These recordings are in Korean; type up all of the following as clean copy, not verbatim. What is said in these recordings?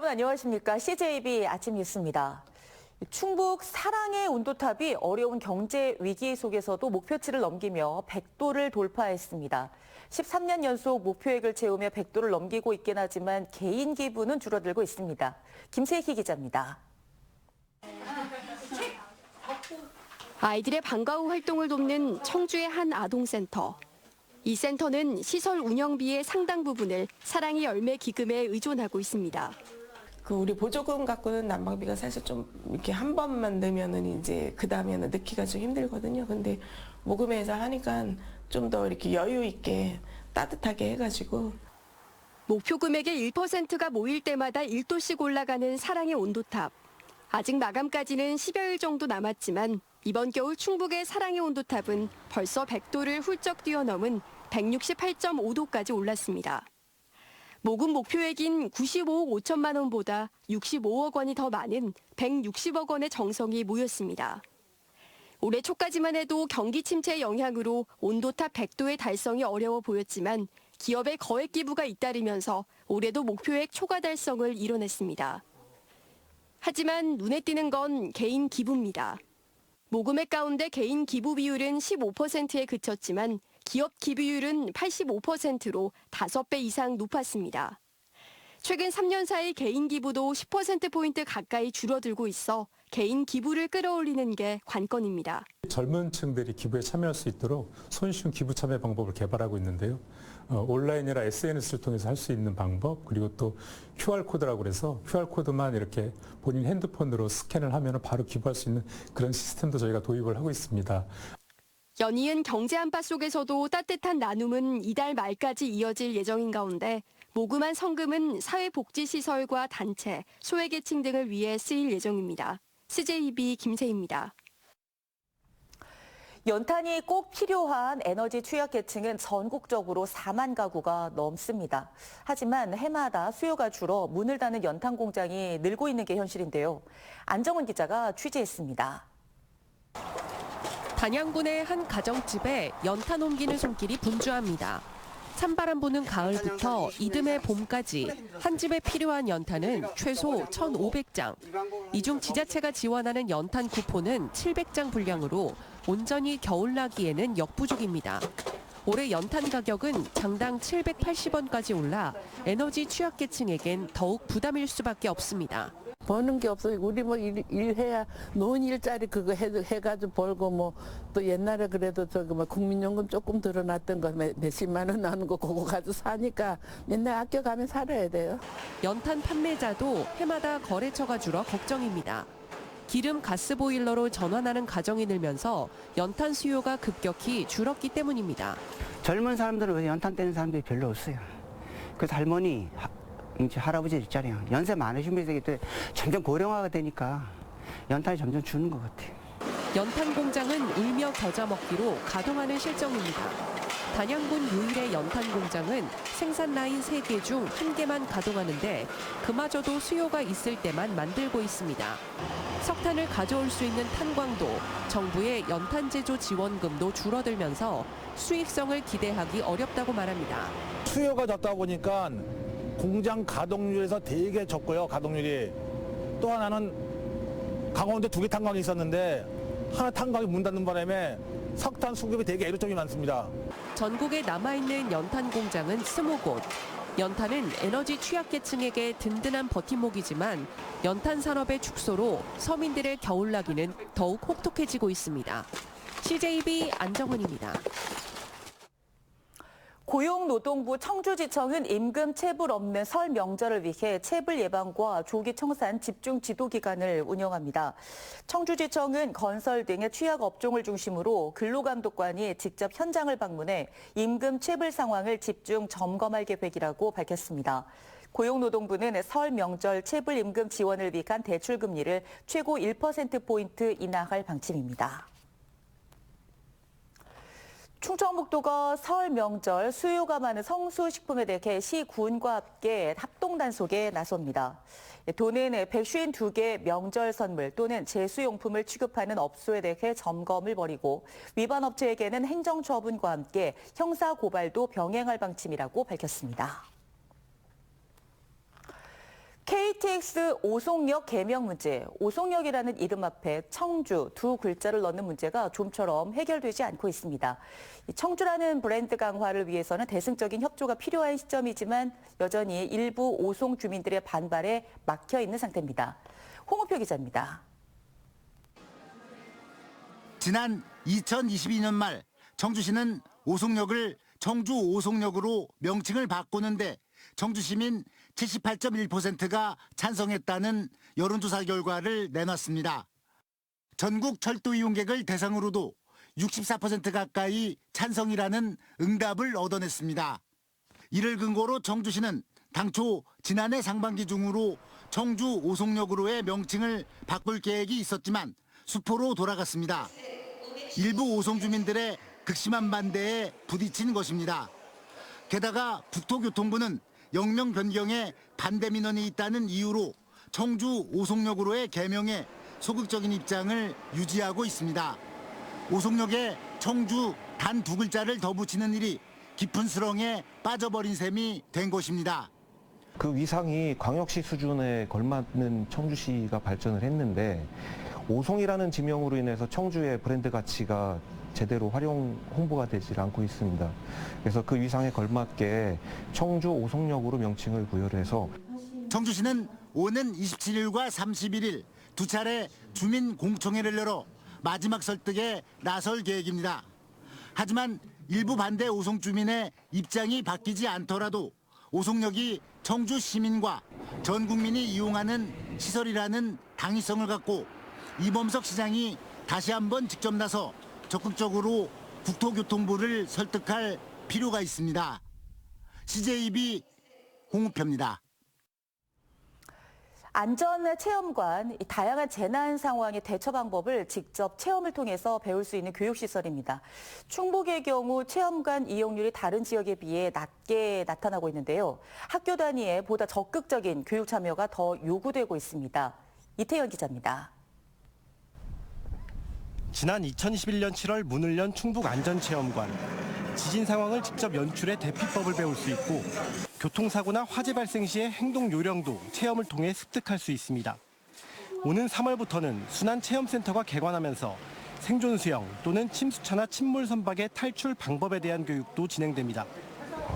여러분 안녕하십니까? CJB 아침 뉴스입니다. 충북 사랑의 온도탑이 어려운 경제 위기 속에서도 목표치를 넘기며 100도를 돌파했습니다. 13년 연속 목표액을 채우며 100도를 넘기고 있긴 하지만 개인 기부는 줄어들고 있습니다. 김세희 기자입니다. 아이들의 방과 후 활동을 돕는 청주의 한 아동센터. 이 센터는 시설 운영비의 상당 부분을 사랑의 열매 기금에 의존하고 있습니다. 우리 보조금 갖고는 난방비가 사실 좀 이렇게 한 번만 넣으면은 이제 그 다음에는 넣기가 좀 힘들거든요. 근데 모금회에서 하니까 좀 더 이렇게 여유 있게 따뜻하게 해가지고. 목표 금액의 1%가 모일 때마다 1도씩 올라가는 사랑의 온도탑. 아직 마감까지는 10여일 정도 남았지만 이번 겨울 충북의 사랑의 온도탑은 벌써 100도를 훌쩍 뛰어넘은 168.5도까지 올랐습니다. 모금 목표액인 95억 5천만 원보다 65억 원이 더 많은 160억 원의 정성이 모였습니다. 올해 초까지만 해도 경기 침체의 영향으로 온도탑 100도의 달성이 어려워 보였지만 기업의 거액 기부가 잇따르면서 올해도 목표액 초과 달성을 이뤄냈습니다. 하지만 눈에 띄는 건 개인 기부입니다. 모금액 가운데 개인 기부 비율은 15%에 그쳤지만 기업 기부율은 85%로 5배 이상 높았습니다. 최근 3년 사이 개인 기부도 10%포인트 가까이 줄어들고 있어 개인 기부를 끌어올리는 게 관건입니다. 젊은 층들이 기부에 참여할 수 있도록 손쉬운 기부 참여 방법을 개발하고 있는데요. 온라인이나 SNS를 통해서 할 수 있는 방법, 그리고 또 QR코드라고 그래서 QR코드만 이렇게 본인 핸드폰으로 스캔을 하면 바로 기부할 수 있는 그런 시스템도 저희가 도입을 하고 있습니다. 연이은 경제 한파 속에서도 따뜻한 나눔은 이달 말까지 이어질 예정인 가운데 모금한 성금은 사회복지시설과 단체, 소외계층 등을 위해 쓰일 예정입니다. CJB 김세희입니다. 연탄이 꼭 필요한 에너지 취약계층은 전국적으로 4만 가구가 넘습니다. 하지만 해마다 수요가 줄어 문을 닫는 연탄 공장이 늘고 있는 게 현실인데요. 안정훈 기자가 취재했습니다. 단양군의 한 가정집에 연탄 옮기는 손길이 분주합니다. 찬바람 부는 가을부터 이듬해 봄까지 한 집에 필요한 연탄은 최소 1,500장. 이 중 지자체가 지원하는 연탄 쿠폰은 700장 분량으로 온전히 겨울나기에는 역부족입니다. 올해 연탄 가격은 장당 780원까지 올라 에너지 취약계층에겐 더욱 부담일 수밖에 없습니다. 버는 게 없어요. 우리 뭐 일해야 노은 일자리 그거 해가지고 벌고 뭐 또 옛날에 그래도 저기 뭐 국민연금 조금 들어놨던 거 몇십만 원 나오는 거 그거 가지고 사니까 맨날 아껴가면 살아야 돼요. 연탄 판매자도 해마다 거래처가 줄어 걱정입니다. 기름 가스 보일러로 전환하는 가정이 늘면서 연탄 수요가 급격히 줄었기 때문입니다. 젊은 사람들은 연탄 떼는 사람들이 별로 없어요. 그래서 할머니, 이제 할아버지 일자리야. 연세 많으신 분들이 점점 고령화가 되니까 연탄이 점점 주는 것 같아요. 연탄 공장은 울며 겨자 먹기로 가동하는 실정입니다. 단양군 유일의 연탄 공장은 생산 라인 3개 중 1개만 가동하는데 그마저도 수요가 있을 때만 만들고 있습니다. 석탄을 가져올 수 있는 탄광도, 정부의 연탄 제조 지원금도 줄어들면서 수익성을 기대하기 어렵다고 말합니다. 수요가 적다 보니까 공장 가동률에서 되게 적고요, 가동률이. 또 하나는 강원도 2개 탄광이 있었는데 하나 탄광이 문 닫는 바람에 석탄 수급이 되게 애로점이 많습니다. 전국에 남아있는 연탄 공장은 20곳. 연탄은 에너지 취약계층에게 든든한 버팀목이지만 연탄 산업의 축소로 서민들의 겨울나기는 더욱 혹독해지고 있습니다. CJB 안정훈입니다. 고용노동부 청주지청은 임금 체불 없는 설 명절을 위해 체불 예방과 조기 청산 집중 지도 기간을 운영합니다. 청주지청은 건설 등의 취약 업종을 중심으로 근로감독관이 직접 현장을 방문해 임금 체불 상황을 집중 점검할 계획이라고 밝혔습니다. 고용노동부는 설 명절 체불 임금 지원을 위한 대출 금리를 최고 1%포인트 인하할 방침입니다. 충청북도가 설 명절 수요가 많은 성수식품에 대해 시 군과 함께 합동 단속에 나섭니다. 도는 152개 명절 선물 또는 제수용품을 취급하는 업소에 대해 점검을 벌이고 위반 업체에게는 행정처분과 함께 형사 고발도 병행할 방침이라고 밝혔습니다. KTX 오송역 개명 문제, 오송역이라는 이름 앞에 청주 두 글자를 넣는 문제가 좀처럼 해결되지 않고 있습니다. 청주라는 브랜드 강화를 위해서는 대승적인 협조가 필요한 시점이지만 여전히 일부 오송 주민들의 반발에 막혀 있는 상태입니다. 홍우표 기자입니다. 지난 2022년 말 청주시는 오송역을 청주 오송역으로 명칭을 바꾸는데 청주시민 78.1%가 찬성했다는 여론조사 결과를 내놨습니다. 전국 철도 이용객을 대상으로도 64% 가까이 찬성이라는 응답을 얻어냈습니다. 이를 근거로 청주시는 당초 지난해 상반기 중으로 청주 오송역으로의 명칭을 바꿀 계획이 있었지만 수포로 돌아갔습니다. 일부 오송 주민들의 극심한 반대에 부딪힌 것입니다. 게다가 국토교통부는 역명 변경에 반대 민원이 있다는 이유로 청주 오송역으로의 개명에 소극적인 입장을 유지하고 있습니다. 오송역에 청주 단 두 글자를 더 붙이는 일이 깊은 수렁에 빠져버린 셈이 된 것입니다. 그 위상이 광역시 수준에 걸맞는 청주시가 발전을 했는데 오송이라는 지명으로 인해서 청주의 브랜드 가치가 제대로 홍보가 되지 않고 있습니다. 그래서 그 위상에 걸맞게 청주 오송역으로 명칭을 부여를 해서 청주시는 오는 27일과 31일 두 차례 주민 공청회를 열어 마지막 설득에 나설 계획입니다. 하지만 일부 반대 오송 주민의 입장이 바뀌지 않더라도 오송역이 청주 시민과 전 국민이 이용하는 시설이라는 당위성을 갖고 이범석 시장이 다시 한번 직접 나서 적극적으로 국토교통부를 설득할 필요가 있습니다. CJB 홍우표입니다. 안전체험관, 다양한 재난 상황의 대처 방법을 직접 체험을 통해서 배울 수 있는 교육시설입니다. 충북의 경우 체험관 이용률이 다른 지역에 비해 낮게 나타나고 있는데요. 학교 단위에 보다 적극적인 교육 참여가 더 요구되고 있습니다. 이태현 기자입니다. 지난 2021년 7월 문을 연 충북안전체험관. 지진 상황을 직접 연출해 대피법을 배울 수 있고 교통사고나 화재 발생 시의 행동 요령도 체험을 통해 습득할 수 있습니다. 오는 3월부터는 순환체험센터가 개관하면서 생존 수영 또는 침수차나 침몰 선박의 탈출 방법에 대한 교육도 진행됩니다.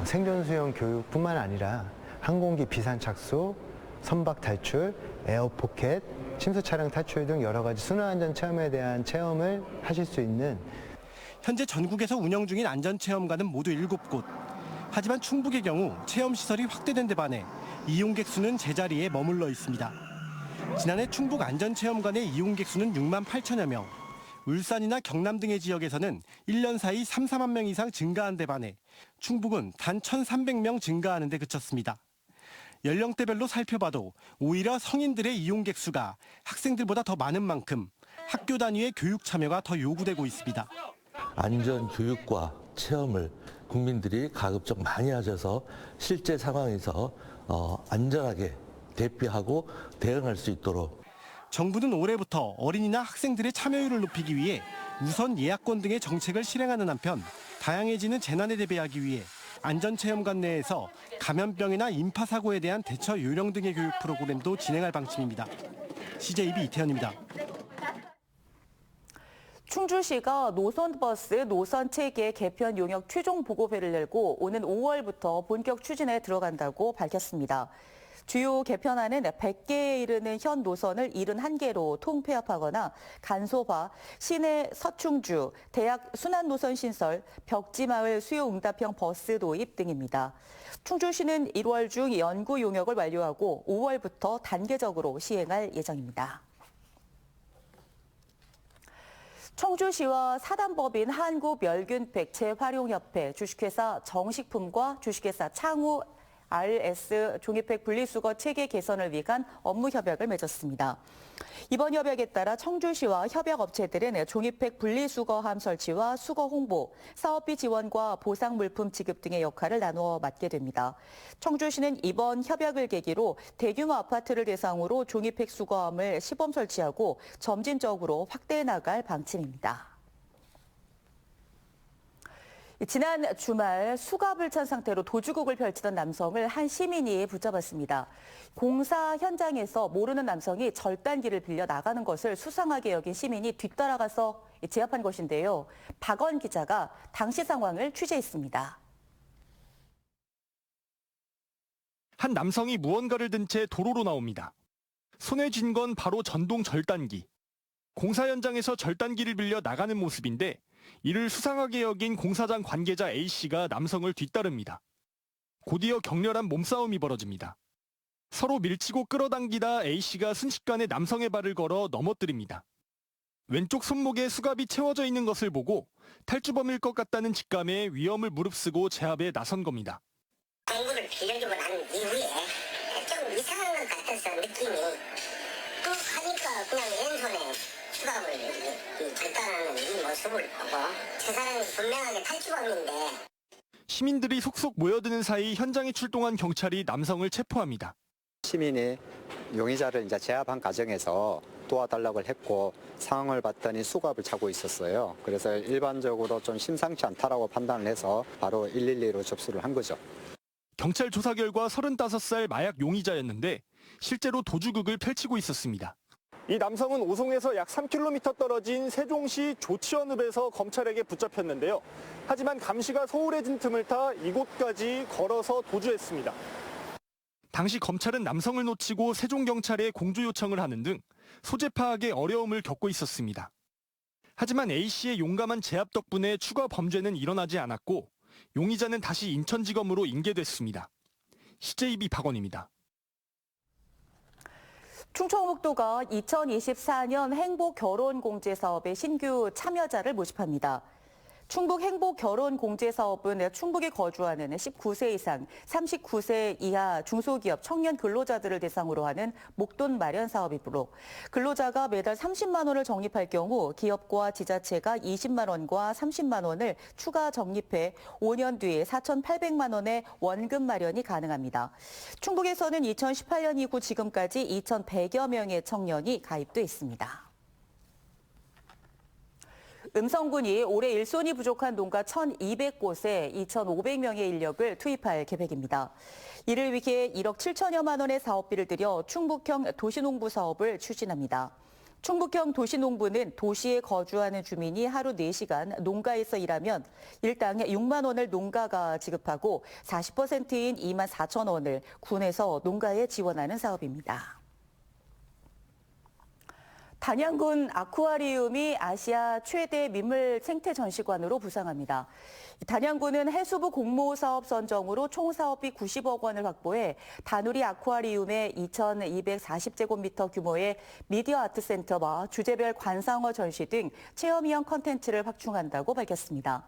생존 수영 교육뿐만 아니라 항공기 비산 착수, 선박 탈출, 에어포켓, 침수 차량 탈출 등 여러 가지 순환안전 체험에 대한 체험을 하실 수 있는 현재 전국에서 운영 중인 안전체험관은 모두 7곳. 하지만 충북의 경우 체험시설이 확대된 데 반해 이용객 수는 제자리에 머물러 있습니다. 지난해 충북 안전체험관의 이용객 수는 6만 8천여 명. 울산이나 경남 등의 지역에서는 1년 사이 3, 4만 명 이상 증가한 데 반해 충북은 단 1,300명 증가하는 데 그쳤습니다. 연령대별로 살펴봐도 오히려 성인들의 이용객 수가 학생들보다 더 많은 만큼 학교 단위의 교육 참여가 더 요구되고 있습니다. 안전 교육과 체험을 국민들이 가급적 많이 하셔서 실제 상황에서 안전하게 대피하고 대응할 수 있도록. 정부는 올해부터 어린이나 학생들의 참여율을 높이기 위해 우선 예약권 등의 정책을 실행하는 한편 다양해지는 재난에 대비하기 위해 안전체험관 내에서 감염병이나 인파사고에 대한 대처 요령 등의 교육 프로그램도 진행할 방침입니다. CJB 이태현입니다. 충주시가 노선버스 노선체계 개편 용역 최종 보고회를 열고 오는 5월부터 본격 추진에 들어간다고 밝혔습니다. 주요 개편안은 100개에 이르는 현 노선을 71개로 통폐합하거나 간소화, 시내 서충주, 대학 순환노선 신설, 벽지마을 수요응답형 버스 도입 등입니다. 충주시는 1월 중 연구 용역을 완료하고 5월부터 단계적으로 시행할 예정입니다. 청주시와 사단법인 한국멸균팩 재활용협회, 주식회사 정식품과 주식회사 창우 RS 종이팩 분리수거 체계 개선을 위한 업무 협약을 맺었습니다. 이번 협약에 따라 청주시와 협약업체들은 종이팩 분리수거함 설치와 수거 홍보, 사업비 지원과 보상 물품 지급 등의 역할을 나누어 맡게 됩니다. 청주시는 이번 협약을 계기로 대규모 아파트를 대상으로 종이팩 수거함을 시범 설치하고 점진적으로 확대해 나갈 방침입니다. 지난 주말 수갑을 찬 상태로 도주국을 펼치던 남성을 한 시민이 붙잡았습니다. 공사 현장에서 모르는 남성이 절단기를 빌려 나가는 것을 수상하게 여긴 시민이 뒤따라가서 제압한 것인데요. 박원 기자가 당시 상황을 취재했습니다. 한 남성이 무언가를 든 채 도로로 나옵니다. 손에 쥔 건 바로 전동 절단기. 공사 현장에서 절단기를 빌려 나가는 모습인데 이를 수상하게 여긴 공사장 관계자 A씨가 남성을 뒤따릅니다. 곧이어 격렬한 몸싸움이 벌어집니다. 서로 밀치고 끌어당기다 A씨가 순식간에 남성의 발을 걸어 넘어뜨립니다. 왼쪽 손목에 수갑이 채워져 있는 것을 보고 탈주범일 것 같다는 직감에 위험을 무릅쓰고 제압에 나선 겁니다. 공구를 빌려주고 난 이후에 좀 이상한 것 같아서 느낌이 또 하니까 그냥 왼손에 수갑을 절단하는 이 모습을 보고 저 사람이 분명하게 탈주범인데. 시민들이 속속 모여드는 사이 현장에 출동한 경찰이 남성을 체포합니다. 시민이 용의자를 이제 제압한 과정에서 도와달라고 했고 상황을 봤더니 수갑을 차고 있었어요. 그래서 일반적으로 좀 심상치 않다라고 판단을 해서 바로 112로 접수를 한 거죠. 경찰 조사 결과 35살 마약 용의자였는데 실제로 도주극을 펼치고 있었습니다. 이 남성은 오송에서 약 3km 떨어진 세종시 조치원읍에서 검찰에게 붙잡혔는데요. 하지만 감시가 소홀해진 틈을 타 이곳까지 걸어서 도주했습니다. 당시 검찰은 남성을 놓치고 세종경찰에 공조 요청을 하는 등 소재 파악에 어려움을 겪고 있었습니다. 하지만 A씨의 용감한 제압 덕분에 추가 범죄는 일어나지 않았고 용의자는 다시 인천지검으로 인계됐습니다. CJB 박원입니다. 충청북도가 2024년 행복결혼공제 사업의 신규 참여자를 모집합니다. 충북 행복결혼공제사업은 충북에 거주하는 19세 이상, 39세 이하 중소기업 청년 근로자들을 대상으로 하는 목돈 마련 사업이므로 근로자가 매달 30만 원을 적립할 경우 기업과 지자체가 20만 원과 30만 원을 추가 적립해 5년 뒤에 4,800만 원의 원금 마련이 가능합니다. 충북에서는 2018년 이후 지금까지 2,100여 명의 청년이 가입돼 있습니다. 음성군이 올해 일손이 부족한 농가 1,200곳에 2,500명의 인력을 투입할 계획입니다. 이를 위해 1억 7천여만 원의 사업비를 들여 충북형 도시농부 사업을 추진합니다. 충북형 도시농부는 도시에 거주하는 주민이 하루 4시간 농가에서 일하면 일당 6만 원을 농가가 지급하고 40%인 2만 4천 원을 군에서 농가에 지원하는 사업입니다. 단양군 아쿠아리움이 아시아 최대 민물 생태 전시관으로 부상합니다. 단양군은 해수부 공모 사업 선정으로 총 사업비 90억 원을 확보해 다누리 아쿠아리움의 2,240제곱미터 규모의 미디어 아트 센터와 주제별 관상어 전시 등 체험형 컨텐츠를 확충한다고 밝혔습니다.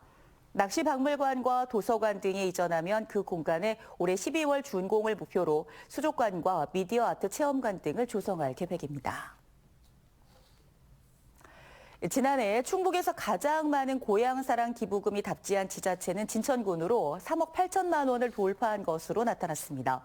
낚시박물관과 도서관 등에 이전하면 그 공간에 올해 12월 준공을 목표로 수족관과 미디어 아트 체험관 등을 조성할 계획입니다. 지난해 충북에서 가장 많은 고향사랑 기부금이 답지한 지자체는 진천군으로 3억 8천만 원을 돌파한 것으로 나타났습니다.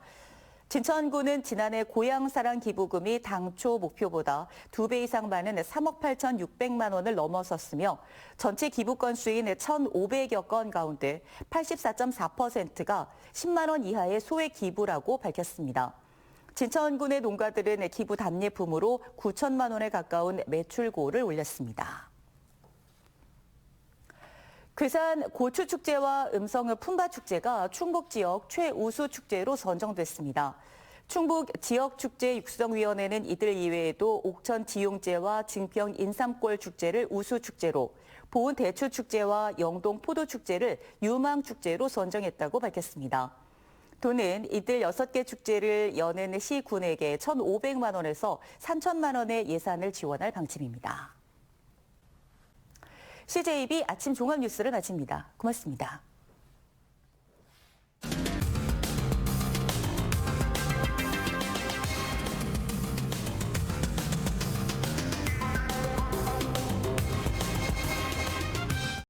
진천군은 지난해 고향사랑 기부금이 당초 목표보다 2배 이상 많은 3억 8,600만 원을 넘어섰으며 전체 기부 건수인 1,500여 건 가운데 84.4%가 10만 원 이하의 소액 기부라고 밝혔습니다. 진천군의 농가들은 기부 답례품으로 9천만 원에 가까운 매출고를 올렸습니다. 괴산 고추축제와 음성읍 품바축제가 충북 지역 최우수 축제로 선정됐습니다. 충북 지역축제육성위원회는 이들 이외에도 옥천 지용제와 증평 인삼골 축제를 우수 축제로, 보은 대추축제와 영동 포도축제를 유망축제로 선정했다고 밝혔습니다. 도는 이들 6개 축제를 여는 시군에게 1,500만 원에서 3천만 원의 예산을 지원할 방침입니다. CJB 아침 종합 뉴스를 마칩니다. 고맙습니다.